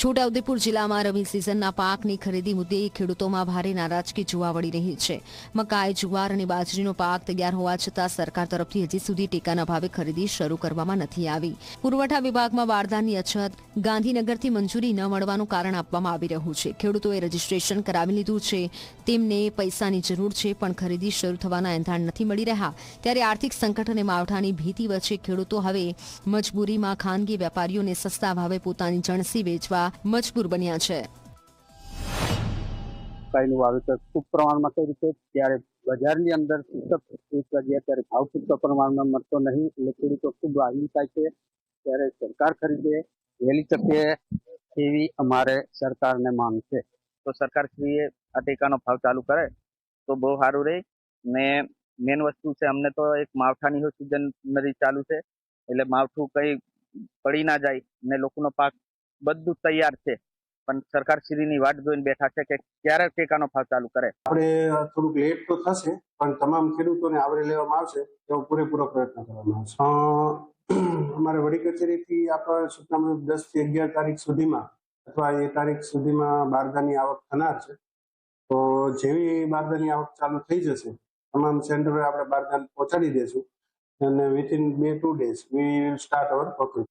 છોટાઉદેપુર જિલ્લામાં રવિ સિઝનના પાકની ખરીદી મુદ્દે ખેડૂતોમાં ભારે નારાજગી જોવા મળી રહી છે। મકાઈ, જુવાર અને બાજરીનો પાક તૈયાર હોવા છતાં સરકાર તરફથી હજી સુધી ટેકાના ભાવે ખરીદી શરૂ કરવામાં નથી આવી। પુરવઠા વિભાગમાં બારદાનની અછત, ગાંધીનગરથી મંજૂરી ન મળવાનું કારણ આપવામાં આવી રહ્યું છે। ખેડૂતોએ રજીસ્ટ્રેશન કરાવી લીધું છે, તેમને પૈસાની જરૂર છે, પણ ખરીદી શરૂ થવાના એંધાણ નથી મળી રહ્યા। ત્યારે આર્થિક સંકટ અને માવઠાની ભીતિ વચ્ચે ખેડૂતો હવે મજબૂરીમાં ખાનગી વેપારીઓને સસ્તા ભાવે પોતાની જણસી વેચવા મજબૂર બન્યા છે। મકાઈનું વાવેતર ખૂબ પ્રમાણમાં કર્યું છે, ત્યારે બજારની અંદર ત્યારે ભાવ પૂરતો પ્રમાણમાં મળતો નહીં, એટલે ખેડૂતો ખૂબ વાગી થાય છે। ત્યારે સરકાર ખરીદે વહેલી તકે એવી અમારે સરકારને માંગ છે। તો સરકારશ્રીએ આ ટેકાનો ભાવ ચાલુ કરે તો બહુ સારું રહે ને મેન વસ્તુ છે, અમને તો એક માવઠાની સિઝન ચાલુ છે, એટલે માવઠું કઈ પડી ના જાય ને લોકોનો પાક બધું તૈયાર છે, પણ સરકારશ્રીની વાટ જોઈને બેઠા છે કે ક્યારે ટેકાનો ભાવ ચાલુ કરે। આપણે થોડુંક લેટ તો થશે, પણ તમામ ખેડૂતોને આવરી લેવામાં આવશે એવો પૂરેપૂરો પ્રયત્ન કરવામાં આવશે। અમારે વડી કચેરીથી આપણા સૂચના મુજબ 10 થી 11 તારીખ સુધીમાં અથવા એ તારીખ સુધીમાં બારદાની આવક થનાર છે। તો જેવી બારદાની આવક ચાલુ થઈ જશે, તમામ સેન્ટરોએ આપણે બારદાન પહોંચાડી દેશું અને within 2-2 days we will start our process.